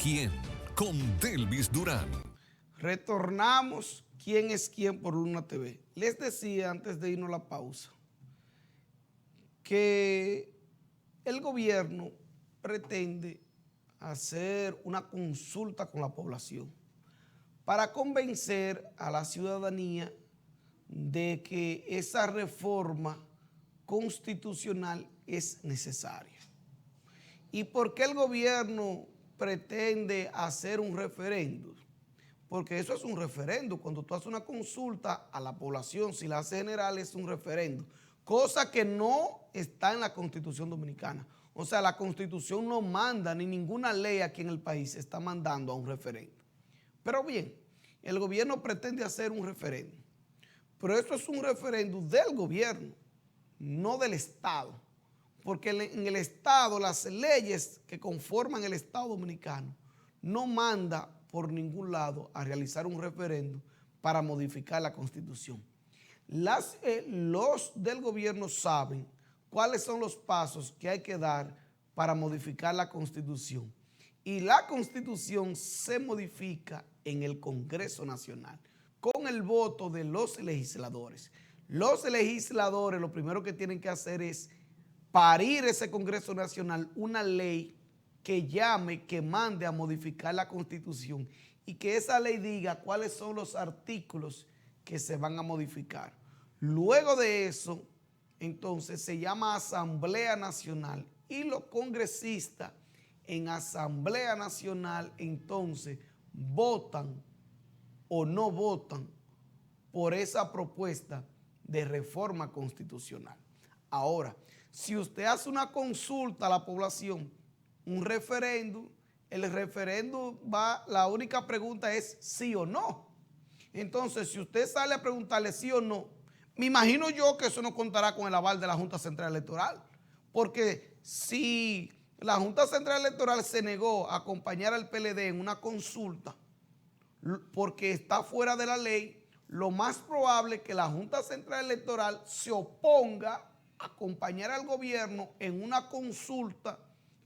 quién? Con Delvis Durán. Retornamos ¿Quién es quién? Por Luna TV. Les decía antes de irnos a la pausa que el gobierno pretende hacer una consulta con la población para convencer a la ciudadanía de que esa reforma constitucional es necesaria. ¿Y por qué el gobierno pretende hacer un referéndum? Porque eso es un referéndum. Cuando tú haces una consulta a la población, si la hace general, es un referéndum. Cosa que no está en la Constitución Dominicana. O sea, la Constitución no manda, ni ninguna ley aquí en el país está mandando a un referéndum. Pero bien, el gobierno pretende hacer un referéndum. Pero esto es un referéndum del gobierno, no del Estado. Porque en el Estado, las leyes que conforman el Estado Dominicano no manda por ningún lado a realizar un referéndum para modificar la Constitución. Los del gobierno saben cuáles son los pasos que hay que dar para modificar la Constitución. Y la Constitución se modifica en el Congreso Nacional con el voto de los legisladores. Los legisladores lo primero que tienen que hacer es parir ese Congreso Nacional una ley que llame, que mande a modificar la Constitución y que esa ley diga cuáles son los artículos que se van a modificar. Luego de eso, entonces se llama Asamblea Nacional y los congresistas en Asamblea Nacional entonces votan o no votan por esa propuesta de reforma constitucional. Ahora, si usted hace una consulta a la población, un referéndum, el referéndum la única pregunta es sí o no. Entonces, si usted sale a preguntarle sí o no, me imagino yo que eso no contará con el aval de la Junta Central Electoral, porque si la Junta Central Electoral se negó a acompañar al PLD en una consulta porque está fuera de la ley, lo más probable es que la Junta Central Electoral se oponga a acompañar al gobierno en una consulta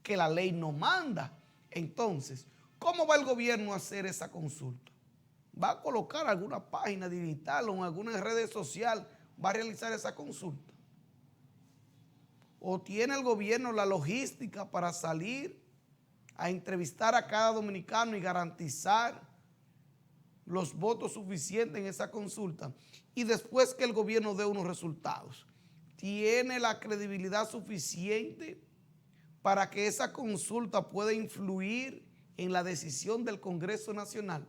que la ley no manda. Entonces, ¿cómo va el gobierno a hacer esa consulta? ¿Va a colocar alguna página digital o en alguna red social? ¿Va a realizar esa consulta? ¿O tiene el gobierno la logística para salir a entrevistar a cada dominicano y garantizar los votos suficientes en esa consulta? Y después que el gobierno dé unos resultados, ¿tiene la credibilidad suficiente para que esa consulta pueda influir en la decisión del Congreso Nacional?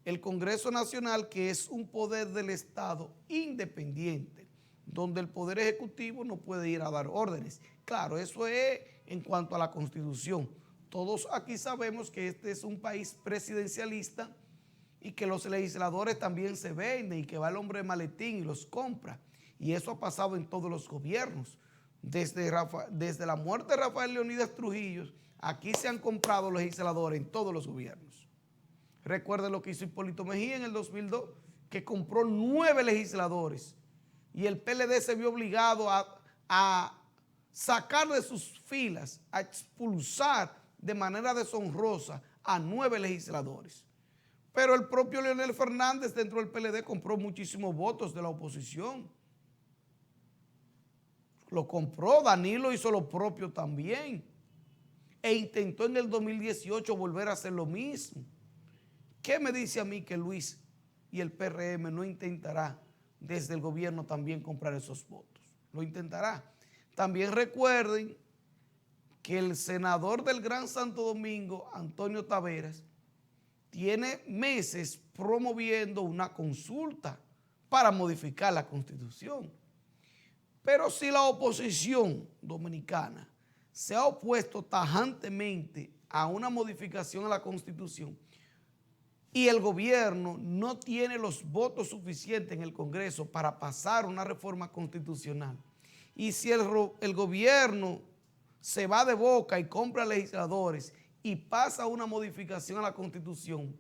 El Congreso Nacional, que es un poder del Estado independiente, donde el Poder Ejecutivo no puede ir a dar órdenes. Claro, eso es en cuanto a la Constitución. Todos aquí sabemos que este es un país presidencialista y que los legisladores también se venden y que va el hombre de maletín y los compra. Y eso ha pasado en todos los gobiernos. Desde la muerte de Rafael Leonidas Trujillo, aquí se han comprado legisladores en todos los gobiernos. Recuerden lo que hizo Hipólito Mejía en el 2002, que compró 9 legisladores y el PLD se vio obligado a sacar de sus filas, a expulsar de manera deshonrosa a 9 legisladores. Pero el propio Leonel Fernández dentro del PLD compró muchísimos votos de la oposición. Lo compró, Danilo hizo lo propio también. E intentó en el 2018 volver a hacer lo mismo. ¿Qué me dice a mí que Luis y el PRM no intentará desde el gobierno también comprar esos votos? Lo intentará. También recuerden que el senador del Gran Santo Domingo, Antonio Taveras, tiene meses promoviendo una consulta para modificar la Constitución. Pero si la oposición dominicana se ha opuesto tajantemente a una modificación a la Constitución y el gobierno no tiene los votos suficientes en el Congreso para pasar una reforma constitucional, y si el gobierno se va de boca y compra legisladores y pasa una modificación a la Constitución,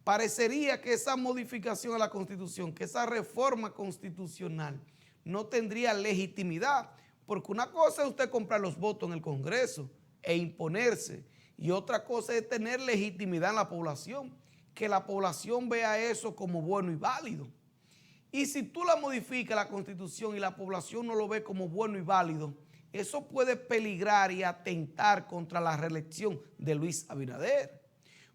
parecería que esa modificación a la Constitución, que esa reforma constitucional no tendría legitimidad, porque una cosa es usted comprar los votos en el Congreso e imponerse Y otra cosa es tener legitimidad en la población, que la población vea eso como bueno y válido. Y si tú la modificas la Constitución y la población no lo ve como bueno y válido, eso puede peligrar y atentar contra la reelección de Luis Abinader.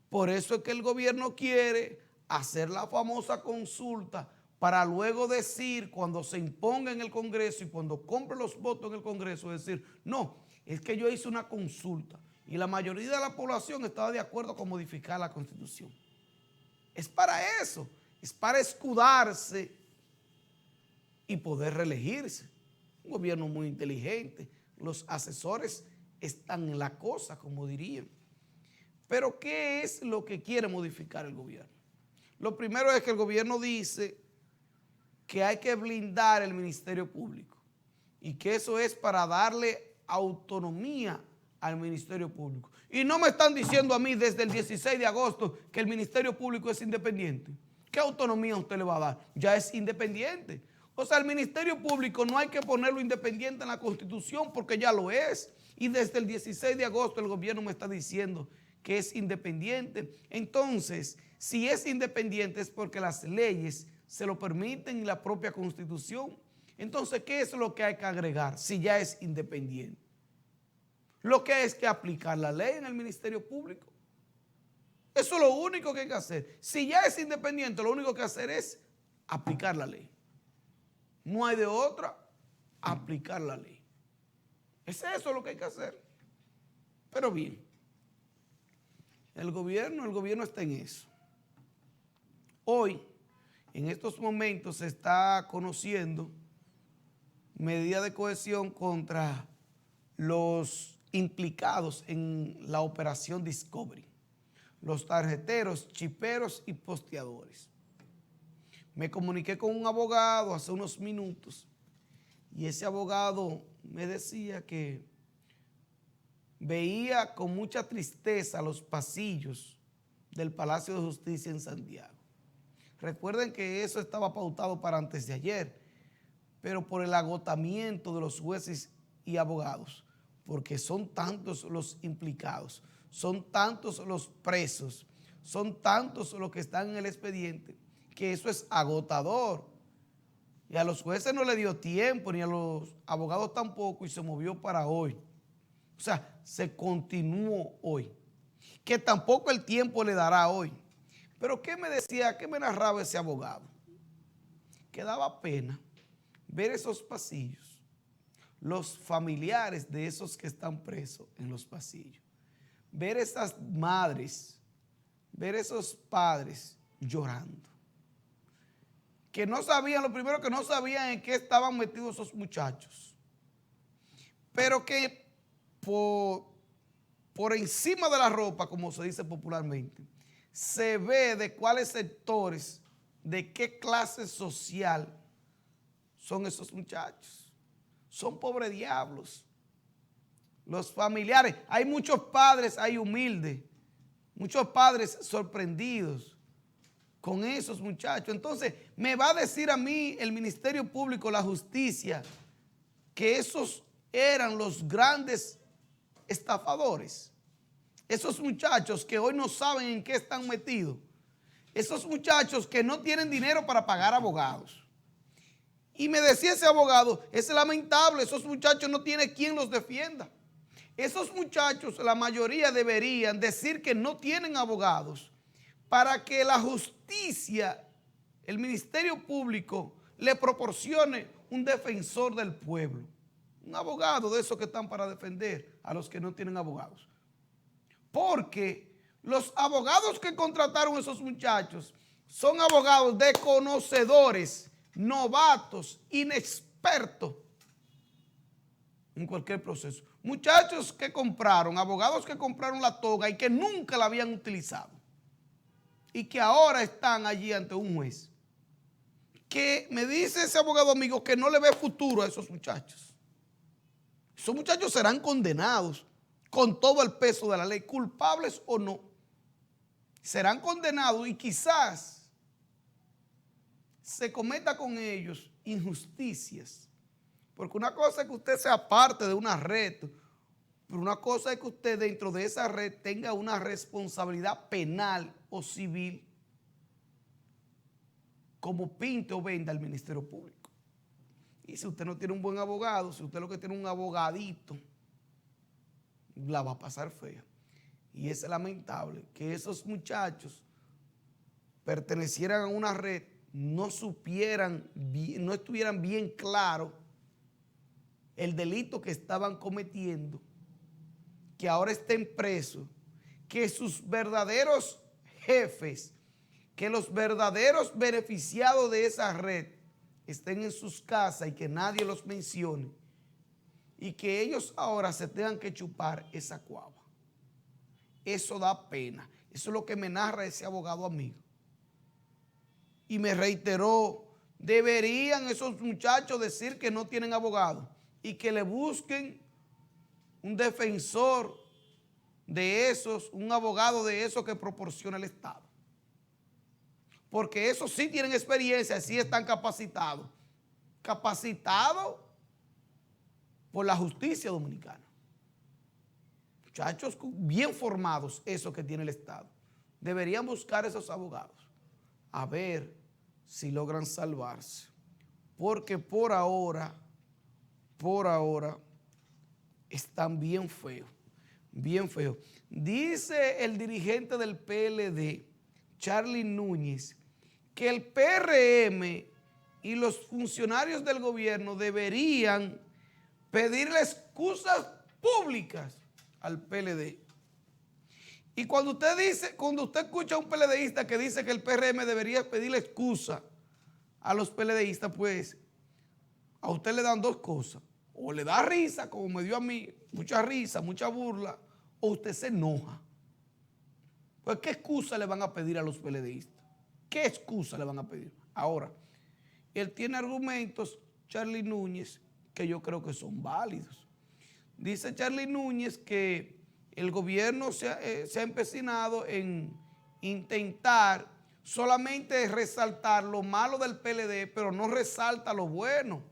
Por eso es que el gobierno quiere hacer la famosa consulta para luego decir, cuando se imponga en el Congreso y cuando compre los votos en el Congreso, decir, no, es que yo hice una consulta y la mayoría de la población estaba de acuerdo con modificar la Constitución. Es para eso, es para escudarse y poder reelegirse. Un gobierno muy inteligente, los asesores están en la cosa, como dirían. Pero ¿qué es lo que quiere modificar el gobierno? Lo primero es que el gobierno dice que hay que blindar el Ministerio Público y que eso es para darle autonomía al Ministerio Público. Y no me están diciendo a mí desde el 16 de agosto que el Ministerio Público es independiente. ¿Qué autonomía usted le va a dar? Ya es independiente. O sea, el Ministerio Público no hay que ponerlo independiente en la Constitución porque ya lo es. Y desde el 16 de agosto el gobierno me está diciendo que es independiente. Entonces, si es independiente es porque las leyes se lo permiten y la propia Constitución. Entonces, ¿qué es lo que hay que agregar si ya es independiente? Lo que es que aplicar la ley en el Ministerio Público. Eso es lo único que hay que hacer. Si ya es independiente, lo único que hacer es aplicar la ley. No hay de otra, aplicar la ley. Es eso lo que hay que hacer. Pero bien, el gobierno está en eso. Hoy, en estos momentos, se está conociendo medida de cohesión contra los implicados en la operación Discovery, los tarjeteros, chiperos y posteadores. Me comuniqué con un abogado hace unos minutos y ese abogado me decía que veía con mucha tristeza los pasillos del Palacio de Justicia en Santiago. Recuerden que eso estaba pautado para antes de ayer, pero por el agotamiento de los jueces y abogados, porque son tantos los implicados, son tantos los presos, son tantos los que están en el expediente, que eso es agotador. Y a los jueces no le dio tiempo, ni a los abogados tampoco, y se movió para hoy. O sea, se continuó hoy, que tampoco el tiempo le dará hoy. Pero ¿qué me decía, qué me narraba ese abogado? Que daba pena ver esos pasillos, los familiares de esos que están presos en los pasillos, ver esas madres, ver esos padres llorando, que no sabían, lo primero que no sabían en qué estaban metidos esos muchachos, pero que por encima de la ropa, como se dice popularmente, se ve de cuáles sectores, de qué clase social son esos muchachos. Son pobres diablos. Los familiares, hay muchos padres ahí humildes, muchos padres sorprendidos con esos muchachos. Entonces, me va a decir a mí el Ministerio Público, la justicia, que esos eran los grandes estafadores. Esos muchachos que hoy no saben en qué están metidos. Esos muchachos que no tienen dinero para pagar abogados. Y me decía ese abogado, es lamentable, esos muchachos no tienen quien los defienda. Esos muchachos, la mayoría deberían decir que no tienen abogados para que la justicia, el Ministerio Público, le proporcione un defensor del pueblo. Un abogado de esos que están para defender a los que no tienen abogados. Porque los abogados que contrataron esos muchachos son abogados desconocedores, novatos, inexpertos en cualquier proceso. Muchachos que compraron, abogados que compraron la toga y que nunca la habían utilizado. Y que ahora están allí ante un juez. Que me dice ese abogado amigo que no le ve futuro a esos muchachos. Esos muchachos serán condenados con todo el peso de la ley, culpables o no. Serán condenados y quizás se cometa con ellos injusticias. Porque una cosa es que usted sea parte de una red Pero una cosa es que usted dentro de esa red tenga una responsabilidad penal o civil como pinte o venda al Ministerio Público. Y si usted no tiene un buen abogado, si usted lo que tiene un abogadito, la va a pasar fea. Y es lamentable que esos muchachos pertenecieran a una red, no supieran, no estuvieran bien claro el delito que estaban cometiendo, que ahora estén presos, que sus verdaderos jefes, que los verdaderos beneficiados de esa red estén en sus casas y que nadie los mencione, y que ellos ahora se tengan que chupar esa cuava. Eso da pena. Eso es lo que me narra ese abogado amigo. Y me reiteró, deberían esos muchachos decir que no tienen abogado y que le busquen un defensor de esos, un abogado de esos que proporciona el Estado. Porque esos sí tienen experiencia, sí están capacitados. Capacitados por la justicia dominicana. Muchachos bien formados, esos que tiene el Estado. Deberían buscar esos abogados a ver si logran salvarse. Porque por ahora, están bien feos, bien feos. Dice el dirigente del PLD, Charlie Núñez, que el PRM y los funcionarios del gobierno deberían pedirle excusas públicas al PLD. Y cuando usted escucha a un PLDista que dice que el PRM debería pedirle excusa a los PLDistas, pues a usted le dan dos cosas. O le da risa, como me dio a mí, mucha risa, mucha burla, o usted se enoja. Pues, ¿qué excusa le van a pedir a los PLDistas? ¿Qué excusa le van a pedir? Ahora, él tiene argumentos, Charlie Núñez, que yo creo que son válidos. Dice Charlie Núñez que el gobierno se ha empecinado en intentar solamente resaltar lo malo del PLD, pero no resalta lo bueno,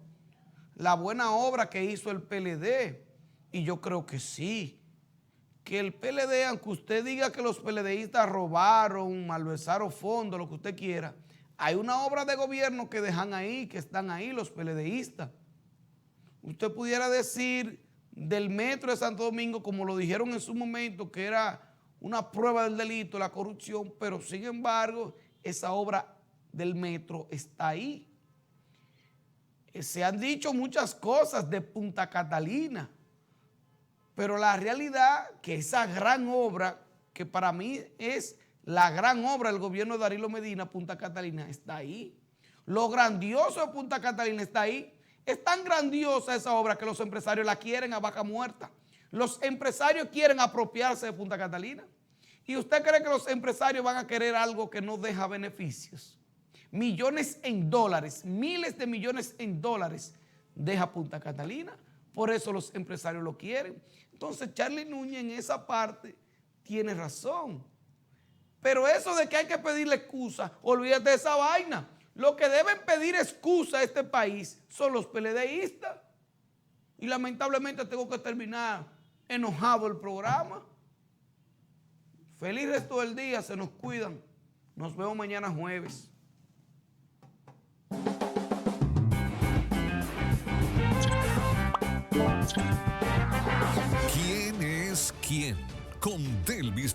la buena obra que hizo el PLD. Y yo creo que sí, que el PLD, aunque usted diga que los PLDistas robaron, malversaron fondos, lo que usted quiera, hay una obra de gobierno que dejan ahí, que están ahí los PLDistas. Usted pudiera decir del metro de Santo Domingo, como lo dijeron en su momento, que era una prueba del delito, la corrupción, pero sin embargo, esa obra del metro está ahí. Se han dicho muchas cosas de Punta Catalina, pero la realidad que esa gran obra, que para mí es la gran obra del gobierno de Danilo Medina, Punta Catalina, está ahí. Lo grandioso de Punta Catalina está ahí. Es tan grandiosa esa obra que los empresarios la quieren a vaca muerta. Los empresarios quieren apropiarse de Punta Catalina. ¿Y usted cree que los empresarios van a querer algo que no deja beneficios? Millones en dólares, miles de millones en dólares deja Punta Catalina. Por eso los empresarios lo quieren. Entonces Charlie Núñez en esa parte tiene razón. Pero eso de que hay que pedirle excusa, olvídate de esa vaina. Los que deben pedir excusa a este país son los PLDistas. Y lamentablemente tengo que terminar enojado el programa. Feliz resto del día, se nos cuidan. Nos vemos mañana jueves. ¿Quién es quién? Con Delvis